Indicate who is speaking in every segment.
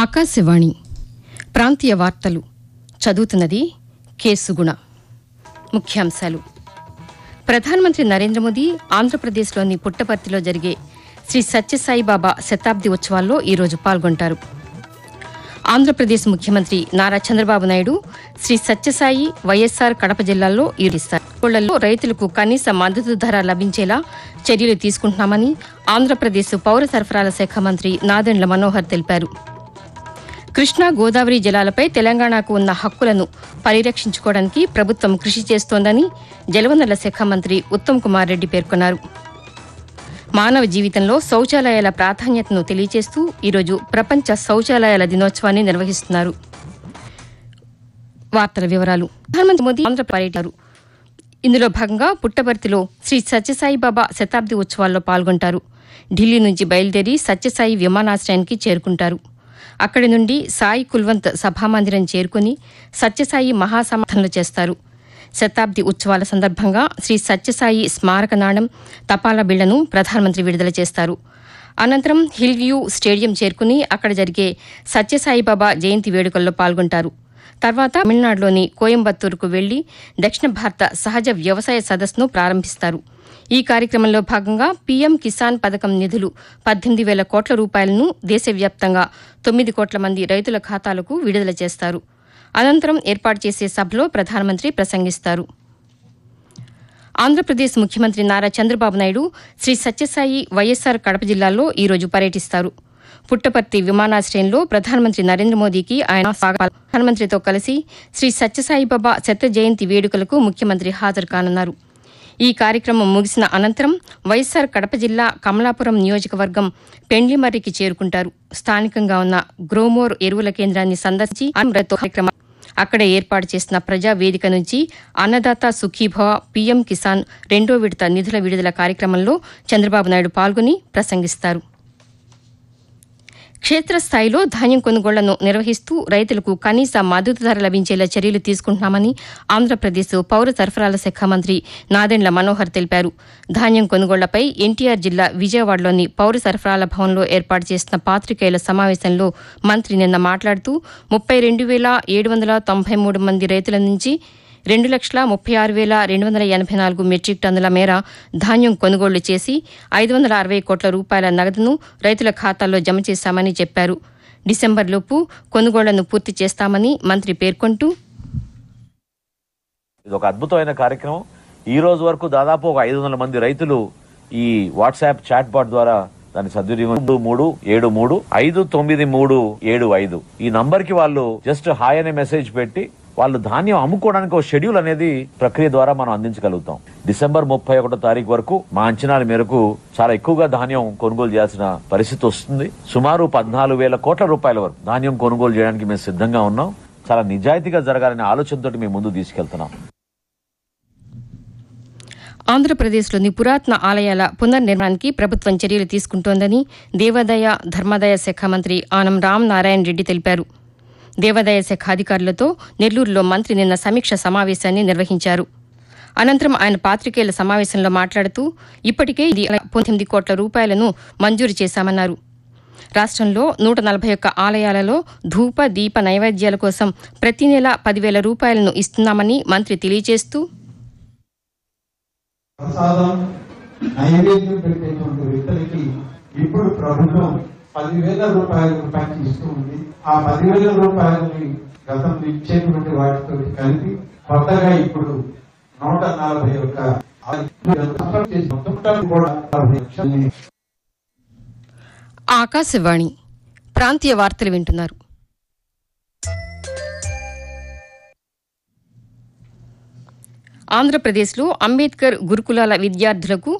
Speaker 1: ఆకాశవాణి ప్రాంతీయ వార్తలు చదువుతున్నది కె సుగుణ. ముఖ్యాంశాలు. ప్రధానమంత్రి నరేంద్ర మోదీ ఆంధ్రప్రదేశ్లోని పుట్టపర్తిలో జరిగే శ్రీ సత్యసాయిబాబా శతాబ్ది ఉత్సవాల్లో ఈరోజు పాల్గొంటారు. ఆంధ్రప్రదేశ్ ముఖ్యమంత్రి నారా చంద్రబాబు నాయుడు శ్రీ సత్యసాయి వైఎస్సార్ కడప జిల్లాల్లో ఈరోజు రైతులకు కనీస మద్దతు ధర లభించేలా చర్యలు తీసుకుంటున్నామని ఆంధ్రప్రదేశ్ పౌర సరఫరాల శాఖ మంత్రి నాదెండ్ల మనోహర్ తెలిపారు. కృష్ణా గోదావరి జలాలపై తెలంగాణకు ఉన్న హక్కులను పరిరక్షించుకోవడానికి ప్రభుత్వం కృషి చేస్తోందని జలవనరుల శాఖ మంత్రి ఉత్తమ్ కుమార్ రెడ్డి పేర్కొన్నారు. మానవ జీవితంలో శౌచాలయాల ప్రాధాన్యతను తెలియజేస్తూ ఈరోజు ప్రపంచ శౌచాలయాల దినోత్సవాన్ని నిర్వహిస్తున్నారు. వార్తల వివరాలు. ప్రధానమంత్రి మోదీ ఆంధ్ర పర్యటించారు. ఇందులో భాగంగా పుట్టపర్తిలో శ్రీ సత్యసాయిబాబా శతాబ్ది ఉత్సవాల్లో పాల్గొంటారు. ఢిల్లీ నుంచి బయలుదేరి సత్యసాయి విమానాశ్రయానికి చేరుకుంటారు. అక్కడి నుండి సాయి కుల్వంత్ సభామందిరం చేరుకుని సత్యసాయి మహాసమాధనలు చేస్తారు. శతాబ్ది ఉత్సవాల సందర్భంగా శ్రీ సత్యసాయి స్మారక నాణం, తపాలా బిళ్లను ప్రధానమంత్రి విడుదల చేస్తారు. అనంతరం హిల్ వ్యూ స్టేడియం చేరుకుని అక్కడ జరిగే సత్యసాయిబాబా జయంతి వేడుకల్లో పాల్గొంటారు. తర్వాత తమిళనాడులోని కోయంబత్తూరుకు వెళ్లి దక్షిణ భారత సహజ వ్యవసాయ సదస్సును ప్రారంభిస్తారు. ఈ కార్యక్రమంలో భాగంగా పీఎం కిసాన్ పథకం నిధులు 18,000 కోట్ల రూపాయలను దేశవ్యాప్తంగా 9 కోట్ల మంది రైతుల ఖాతాలకు విడుదల చేస్తారు. అనంతరం ఏర్పాటు చేసే సభలో ప్రధానమంత్రి ప్రసంగిస్తారు. ఆంధ్రప్రదేశ్ ముఖ్యమంత్రి నారా చంద్రబాబు నాయుడు శ్రీ సత్యసాయి వైఎస్సార్ కడప జిల్లాలో ఈరోజు పర్యటిస్తారు. పుట్టపర్తి విమానాశ్రయంలో ప్రధానమంత్రి నరేంద్ర మోదీకి ఆయన ప్రధానమంత్రితో కలిసి శ్రీ సత్యసాయిబాబా శత జయంతి వేడుకలకు ముఖ్యమంత్రి హాజరు కానున్నారు. ఈ కార్యక్రమం ముగిసిన అనంతరం వైఎస్సార్ కడప జిల్లా కమలాపురం నియోజకవర్గం పెండ్లిమర్రికి చేరుకుంటారు. స్థానికంగా ఉన్న గ్రోమోర్ ఎరువుల కేంద్రాన్ని సందర్శించి కార్యక్రమం అక్కడే ఏర్పాటు చేసిన ప్రజా వేదిక నుంచి అన్నదాత సుఖీభవ పీఎం కిసాన్ 2వ విడత నిధుల విడుదల కార్యక్రమంలో చంద్రబాబు నాయుడు పాల్గొని ప్రసంగిస్తారు. క్షేత్రస్థాయిలో ధాన్యం కొనుగోళ్లను నిర్వహిస్తూ రైతులకు కనీస మద్దతు ధర లభించేలా చర్యలు తీసుకుంటున్నామని ఆంధ్రప్రదేశ్ పౌర సరఫరాల శాఖ మంత్రి నాదెండ్ల మనోహర్ తెలిపారు. ధాన్యం కొనుగోళ్లపై ఎన్టీఆర్ జిల్లా విజయవాడలోని పౌర సరఫరాల భవన్లో ఏర్పాటు చేసిన పాతికేయుల సమావేశంలో మంత్రి నిన్న మాట్లాడుతూ 32,793 మంది రైతుల నుంచి 2,36,284 మెట్రిక్ టన్నుల మేర ధాన్యం కొనుగోళ్లు చేసి 560 కోట్ల రూపాయల నగదును రైతుల ఖాతాల్లో జమ చేశామని చెప్పారు. డిసెంబర్లోపు కొనుగోళ్లను పూర్తి చేస్తామని మంత్రి పేర్కొంటూ,
Speaker 2: ఇది ఒక అద్భుతమైన కార్యక్రమం. ఈ రోజు వరకు దాదాపు ఒక 500 మంది రైతులు ఈ వాట్సాప్ చాట్ బాట్ ద్వారా దాని సద్వినియోగం 373-593-75 ఈ నంబర్ కి వాళ్ళు జస్ట్ హాయ్ అనే మెసేజ్ పెట్టి వాళ్ళు ధాన్యం అమ్ముకోవడానికి ఒక షెడ్యూల్ అనేది ప్రక్రియ ద్వారా మనం అందించగలుగుతాం. డిసెంబర్ 31వ తారీఖు వరకు మా అంచనాల మేరకు చాలా ఎక్కువగా ధాన్యం కొనుగోలు చేయాల్సిన పరిస్థితి వస్తుంది. సుమారు 14,000 కోట్ల రూపాయల వరకు ధాన్యం కొనుగోలు చేయడానికి మేము సిద్ధంగా ఉన్నాం. చాలా నిజాయితీగా జరగాలనే ఆలోచనతో మేము ముందు తీసుకెళ్తున్నాం.
Speaker 1: ఆంధ్రప్రదేశ్లోని పురాతన ఆలయాల పునర్నిర్మాణానికి ప్రభుత్వం చర్యలు తీసుకుంటోందని దేవాదాయ ధర్మాదాయ శాఖ మంత్రి ఆనం రామనారాయణ రెడ్డి తెలిపారు. దేవాదాయ శాఖ అధికారులతో నెల్లూరులో మంత్రి నిన్న సమీక్ష సమావేశాన్ని నిర్వహించారు. అనంతరం ఆయన పాతికేయుల సమావేశంలో మాట్లాడుతూ ఇప్పటికే 19 కోట్ల రూపాయలను మంజూరు చేశామన్నారు. రాష్ట్రంలో 141 ఆలయాలలో ధూప దీప నైవేద్యాల కోసం ప్రతి నెల 10,000 రూపాయలను ఇస్తున్నామని మంత్రి తెలియజేస్తూ,
Speaker 3: ఇప్పుడు ప్రభుత్వం 10,000 రూపాయలు ఇస్తూ ఉంది. ఆ 10,000 రూపాయలని గతంలో ఇచ్చేటువంటి వాటితో కలిపి కొత్తగా ఇప్పుడు 141
Speaker 1: ఆకాశవాణి ప్రాంతీయ వార్తలు వింటున్నారు. ఆంధ్రప్రదేశ్లో అంబేద్కర్ గురుకులాల విద్యార్థులకు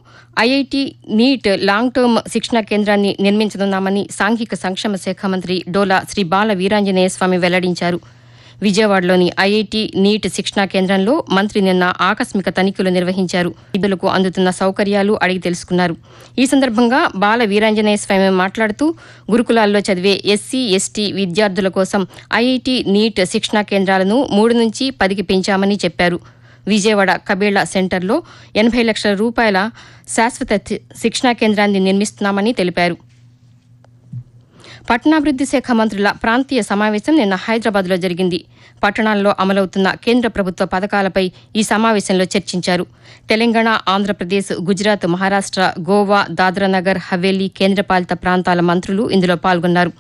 Speaker 1: ఐఐటి నీట్ లాంగ్ టర్మ్ శిక్షణా కేంద్రాన్ని నిర్మించనున్నామని సాంఘిక సంక్షేమ శాఖ మంత్రి డోలా శ్రీ బాల వీరాంజనేయ స్వామి వెల్లడించారు. విజయవాడలోని ఐఐటి నీట్ శిక్షణా కేంద్రంలో మంత్రి నిన్న ఆకస్మిక తనిఖీలు నిర్వహించారు. విద్యార్థులకు అందుతున్న సౌకర్యాలు అడిగి తెలుసుకున్నారు. ఈ సందర్భంగా బాల వీరాంజనేయ స్వామి మాట్లాడుతూ గురుకులాల్లో చదివే ఎస్సీ ఎస్టీ విద్యార్థుల కోసం ఐఐటి నీట్ శిక్షణా కేంద్రాలను 3 నుంచి 10కి పెంచామని చెప్పారు. విజయవాడ కబేళ సెంటర్లో 80 లక్షల రూపాయల శాశ్వత శిక్షణా కేంద్రాన్ని నిర్మిస్తున్నామని తెలిపారు. పట్టణాభివృద్ది శాఖ మంత్రుల ప్రాంతీయ సమావేశం నిన్న హైదరాబాద్లో జరిగింది. పట్టణాల్లో అమలవుతున్న కేంద్ర ప్రభుత్వ పథకాలపై ఈ సమావేశంలో చర్చించారు. తెలంగాణ, ఆంధ్రప్రదేశ్, గుజరాత్, మహారాష్ట, గోవా, దాద్రానగర్ హవేలీ కేంద్రపాలిత ప్రాంతాల మంత్రులు ఇందులో పాల్గొన్నారు.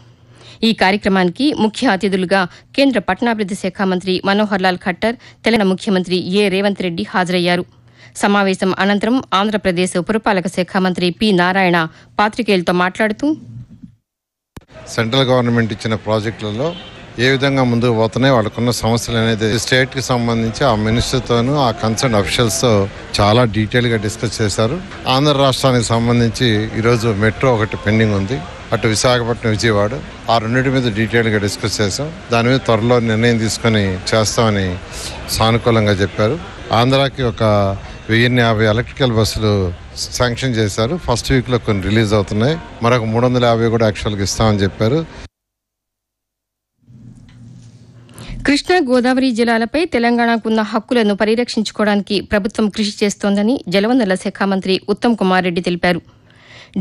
Speaker 1: ఈ కార్యక్రమానికి ముఖ్య అతిథులుగా కేంద్ర పట్టణాభివృద్ది శాఖ మంత్రి మనోహర్ లాల్ ఖట్టర్, తెలంగాణ ముఖ్యమంత్రి రేవంత్ రెడ్డి హాజరయ్యారు. సమావేశం అనంతరం ఆంధ్రప్రదేశ్ పురపాలక శాఖ మంత్రి పి నారాయణ పాతికేయులతో మాట్లాడుతూ,
Speaker 4: సెంట్రల్ గవర్నమెంట్ ఇచ్చిన ప్రాజెక్టులలో ఏ విధంగా ముందుకు పోతున్నాయి, వాళ్ళకున్న సమస్యలు అనేది స్టేట్కి సంబంధించి ఆ మినిస్టర్తోనూ ఆ కన్సర్న్ అఫీషియల్స్తో చాలా డీటెయిల్గా డిస్కస్ చేశారు. ఆంధ్ర రాష్ట్రానికి సంబంధించి ఈరోజు మెట్రో ఒకటి పెండింగ్ ఉంది, అటు విశాఖపట్నం, విజయవాడ. ఆ రెండింటి మీద డీటెయిల్గా డిస్కస్ చేశాం. దాని మీద త్వరలో నిర్ణయం తీసుకొని చేస్తామని సానుకూలంగా చెప్పారు. ఆంధ్రాకి ఒక 1050 ఎలక్ట్రికల్ బస్సులు శాంక్షన్ చేశారు. ఫస్ట్ వీక్లో కొన్ని రిలీజ్ అవుతున్నాయి. మరొక 350 కూడా యాక్చువల్గా ఇస్తామని చెప్పారు.
Speaker 1: కృష్ణా, గోదావరి జలాలపై తెలంగాణకున్న హక్కులను పరిరక్షించుకోవడానికి ప్రభుత్వం కృషి చేస్తోందని జలవనరుల శాఖ మంత్రి ఉత్తమ్ కుమార్ రెడ్డి తెలిపారు.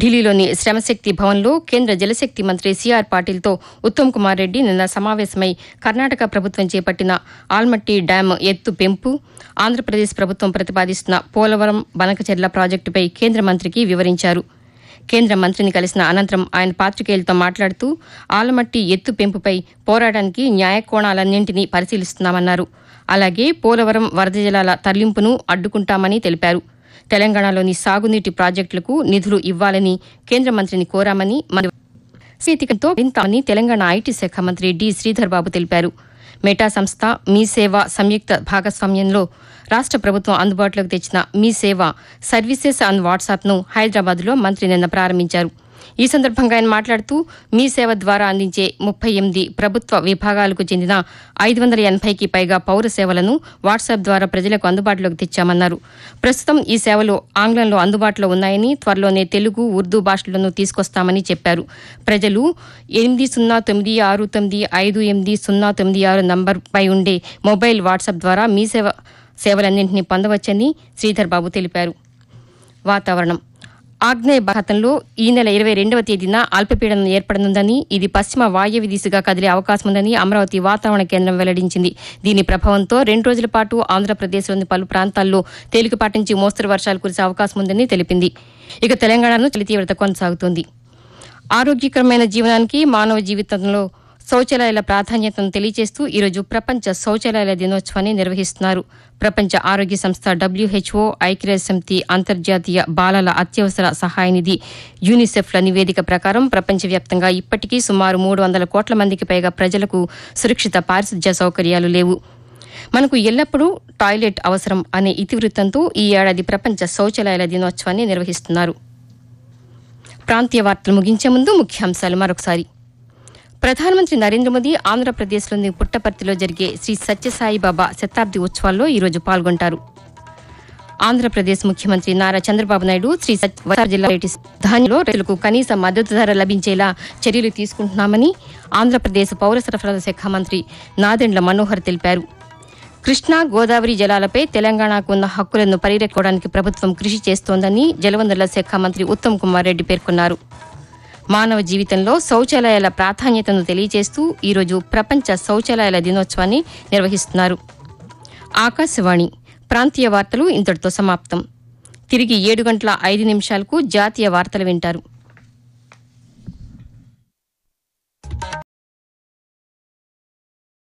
Speaker 1: ఢిల్లీలోని శ్రమశక్తి భవన్లో కేంద్ర జలశక్తి మంత్రి సిఆర్ పాటిల్తో ఉత్తమ్ కుమార్ రెడ్డి నిన్న సమావేశమై కర్ణాటక ప్రభుత్వం చేపట్టిన ఆల్మట్టి డ్యాం ఎత్తు పెంపు, ఆంధ్రప్రదేశ్ ప్రభుత్వం ప్రతిపాదిస్తున్న పోలవరం బనకచెర్ల ప్రాజెక్టుపై కేంద్ర మంత్రికి వివరించారు. కేంద్ర మంత్రిని కలిసిన అనంతరం ఆయన పాతికేయులతో మాట్లాడుతూ, ఆలమట్టి ఎత్తు పెంపుపై పోరాటానికి న్యాయకోణాలన్నింటినీ పరిశీలిస్తున్నామన్నారు. అలాగే పోలవరం వరద జలాల తరలింపును అడ్డుకుంటామని తెలిపారు. తెలంగాణలోని సాగునీటి ప్రాజెక్టులకు నిధులు ఇవ్వాలని కేంద్ర మంత్రిని కోరామని, శీతికంతో వింతామని తెలంగాణ ఐటీ శాఖ మంత్రి డి శ్రీధర్ బాబు తెలిపారు. మెటా సంస్థ మీ సేవ సంయుక్త భాగస్వామ్యంలో రాష్ట్ర ప్రభుత్వం అందుబాటులోకి తెచ్చిన మీ సేవ సర్వీసెస్ ఆన్ వాట్సాప్ను హైదరాబాద్లో మంత్రి నిన్న ప్రారంభించారు. ఈ సందర్భంగా ఆయన మాట్లాడుతూ, మీ సేవ ద్వారా అందించే 38 ప్రభుత్వ విభాగాలకు చెందిన 580కి పైగా పౌర సేవలను వాట్సాప్ ద్వారా ప్రజలకు అందుబాటులోకి తెచ్చామన్నారు. ప్రస్తుతం ఈ సేవలు ఆంగ్లంలో అందుబాటులో ఉన్నాయని, త్వరలోనే తెలుగు, ఉర్దూ భాషలను తీసుకొస్తామని చెప్పారు. ప్రజలు 8096958096 నంబర్పై ఉండే మొబైల్ వాట్సాప్ ద్వారా మీ సేవలన్నింటినీ పొందవచ్చని శ్రీధర్ బాబు తెలిపారు. వాతావరణం. ఆగ్నేయ బంగాళాఖాతంలో ఈ నెల 22వ తేదీన అల్పపీడనం ఏర్పడనుందని, ఇది పశ్చిమ వాయవ్య దిశగా కదిలే అవకాశం ఉందని అమరావతి వాతావరణ కేంద్రం వెల్లడించింది. దీని ప్రభావంతో 2 రోజుల పాటు ఆంధ్రప్రదేశ్లోని పలు ప్రాంతాల్లో తేలికపాటి నుంచి మోస్తరు వర్షాలు కురిసే అవకాశం ఉందని తెలిపింది. ఇక తెలంగాణలో చలి తీవ్రత కొనసాగుతోంది. ఆరోగ్యకరమైన జీవనానికి మానవ జీవితంలో శౌచాలయాల ప్రాధాన్యతను తెలియజేస్తూ ఈరోజు ప్రపంచ శౌచాలయాల దినోత్సవాన్ని నిర్వహిస్తున్నారు. ప్రపంచ ఆరోగ్య సంస్థ WHO, ఐక్యరాజ్యసమితి, అంతర్జాతీయ బాలల అత్యవసర సహాయ నిధి యూనిసెఫ్ల నివేదిక ప్రకారం ప్రపంచవ్యాప్తంగా ఇప్పటికీ సుమారు 300 కోట్ల మందికి పైగా ప్రజలకు సురక్షిత పారిశుధ్య సౌకర్యాలు లేవు. మనకు ఎల్లప్పుడూ టాయిలెట్ అవసరం అనే ఇతివృత్తంతో ఈ ఏడాది ప్రపంచ శౌచాలయాల దినోత్సవాన్ని నిర్వహిస్తున్నారు. ప్రాంతీయ వార్తలు ముగించే ముందు ముఖ్యాంశాలు మరొకసారి. ప్రధానమంత్రి నరేంద్ర మోదీ ఆంధ్రప్రదేశ్లోని పుట్టపర్తిలో జరిగే శ్రీ సత్యసాయిబాబా శతాబ్ది ఉత్సవాల్లో ఈరోజు పాల్గొంటారు. ఆంధ్రప్రదేశ్ ముఖ్యమంత్రి నారా చంద్రబాబు నాయుడు శ్రీ సత్యసాయి జిల్లా ధాన్యంలో రైతులకు కనీస మద్దతు ధర లభించేలా చర్యలు తీసుకుంటున్నామని ఆంధ్రప్రదేశ్ పౌర సరఫరాల శాఖ మంత్రి నాదెండ్ల మనోహర్ తెలిపారు. కృష్ణా, గోదావరి జలాలపై తెలంగాణకు ఉన్న హక్కులను పరిరక్షించుకోవడానికి ప్రభుత్వం కృషి చేస్తోందని జలవనరుల శాఖ మంత్రి ఉత్తమ్ కుమార్ రెడ్డి పేర్కొన్నారు. మానవ జీవితంలో శౌచాలయాల ప్రాధాన్యతను తెలియజేస్తూ ఈరోజు ప్రపంచ శౌచాలయాల దినోత్సవాన్ని నిర్వహిస్తున్నారు. ఆకాశవాణి ప్రాంతీయ వార్తలు ఇంతటితో సమాప్తం. తిరిగి 7 గంటల 5 నిమిషాలకు జాతీయ వార్తలు వింటారు.